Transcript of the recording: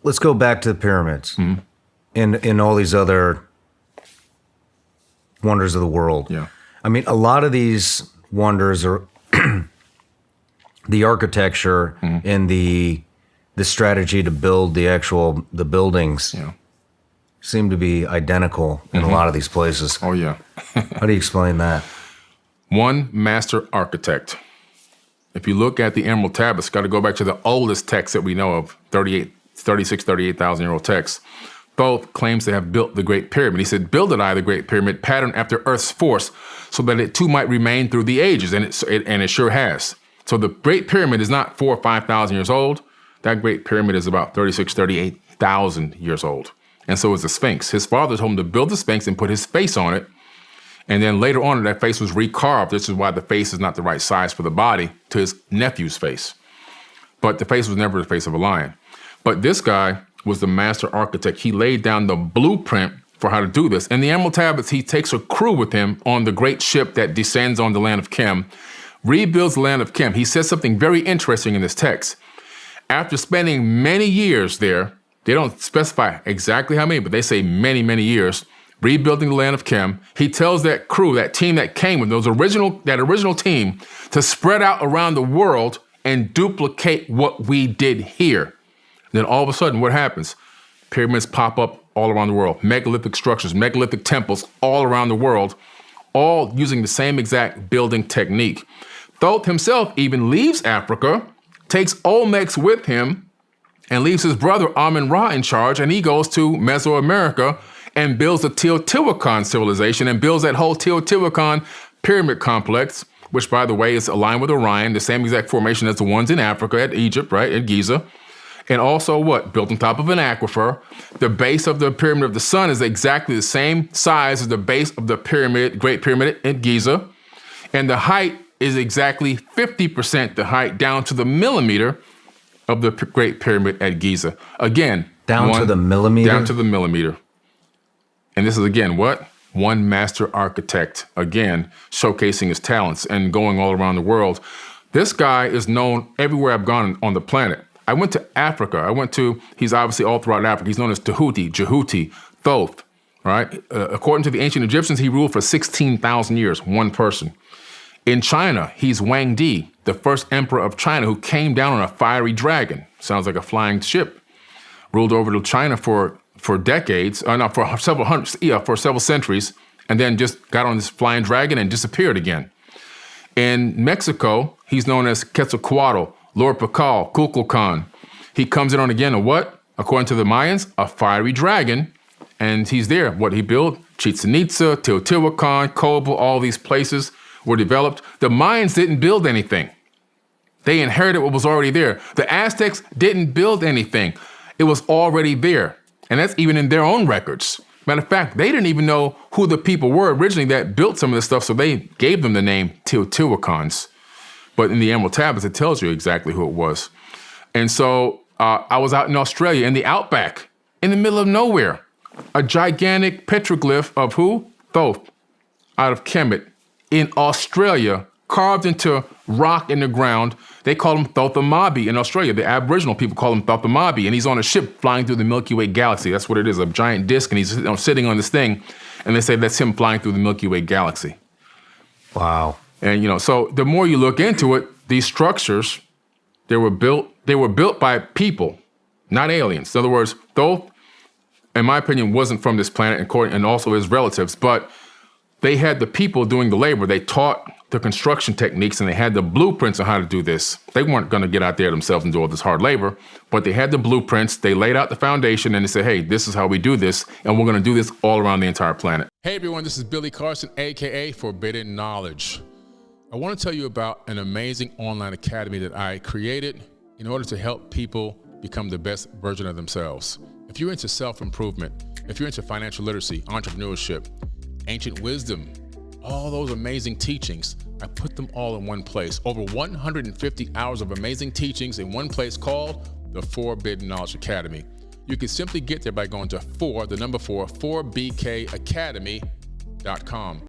Let's go back to the pyramids and all these other wonders of the world. Yeah. I mean, a lot of these wonders are the architecture and the strategy to build the buildings seem to be identical in a lot of these places. Oh, yeah. How do you explain that? One master architect. If you look at the Emerald Tablets, got to go back to the oldest text that we know of, 38,000-year-old text. Thoth claims to have built the Great Pyramid. He said, builded I the Great Pyramid, patterned after Earth's force, so that it too might remain through the ages, and it sure has. So the Great Pyramid is not 4,000 or 5,000 years old. That Great Pyramid is about 38,000 years old. And so is the Sphinx. His father told him to build the Sphinx and put his face on it. And then later on, that face was recarved. This is why the face is not the right size for the body, to his nephew's face. But the face was never the face of a lion. But this guy was the master architect. He laid down the blueprint for how to do this. In the Emerald Tablets, he takes a crew with him on the great ship that descends on the land of Chem, rebuilds the land of Chem. He says something very interesting in this text. After spending many years there, they don't specify exactly how many, but they say many, many years, rebuilding the land of Chem, he tells that crew, that team that came with that original team, to spread out around the world and duplicate what we did here. Then all of a sudden, what happens? Pyramids pop up all around the world. Megalithic structures, megalithic temples all around the world, all using the same exact building technique. Thoth himself even leaves Africa, takes Olmecs with him, and leaves his brother Amun-Ra in charge, and he goes to Mesoamerica and builds the Teotihuacan civilization and builds that whole Teotihuacan pyramid complex, which, by the way, is aligned with Orion, the same exact formation as the ones in Africa, at Egypt, right, at Giza. And also what? Built on top of an aquifer. The base of the Pyramid of the Sun is exactly the same size as the base of the pyramid, Great Pyramid at Giza. And the height is exactly 50% the height down to the millimeter of the Great Pyramid at Giza. Again, Down to the millimeter? Down to the millimeter. And this is, again, what? One master architect, again, showcasing his talents and going all around the world. This guy is known everywhere I've gone on the planet. I went to Africa. He's obviously all throughout Africa. He's known as Tehuti, Jehuti, Thoth, right? According to the ancient Egyptians, he ruled for 16,000 years, one person. In China, he's Wang Di, the first emperor of China, who came down on a fiery dragon. Sounds like a flying ship. Ruled over to China for decades, for several centuries, and then just got on this flying dragon and disappeared again. In Mexico, he's known as Quetzalcoatl, Lord Pakal, Kukulkan. He comes in on again a what? According to the Mayans, a fiery dragon, and he's there. What he built? Chichen Itza, Teotihuacan, Cobol, all these places were developed. The Mayans didn't build anything. They inherited what was already there. The Aztecs didn't build anything. It was already there. And that's even in their own records. Matter of fact, they didn't even know who the people were originally that built some of this stuff, so they gave them the name Teotihuacans. But in the Emerald Tablets, it tells you exactly who it was. And so I was out in Australia in the outback, in the middle of nowhere. A gigantic petroglyph of who? Thoth, out of Kemet, in Australia, carved into rock in the ground. They call him Thoth-Amabi in Australia. The Aboriginal people call him Thoth-Amabi, and he's on a ship flying through the Milky Way galaxy. That's what it is, a giant disc, and he's sitting on this thing, and they say that's him flying through the Milky Way galaxy. Wow. And, so the more you look into it, these structures, they were built by people, not aliens. In other words, Thoth, in my opinion, wasn't from this planet, and also his relatives, but they had the people doing the labor. They taught the construction techniques, and they had the blueprints on how to do this. They weren't going to get out there themselves and do all this hard labor, but they had the blueprints. They laid out the foundation, and they said, hey, this is how we do this, and we're going to do this all around the entire planet. Hey, everyone, this is Billy Carson, a.k.a. Forbidden Knowledge. I want to tell you about an amazing online academy that I created in order to help people become the best version of themselves. If you're into self-improvement, if you're into financial literacy, entrepreneurship, ancient wisdom, all those amazing teachings, I put them all in one place. Over 150 hours of amazing teachings in one place called the Forbidden Knowledge Academy. You can simply get there by going to 4BKacademy.com.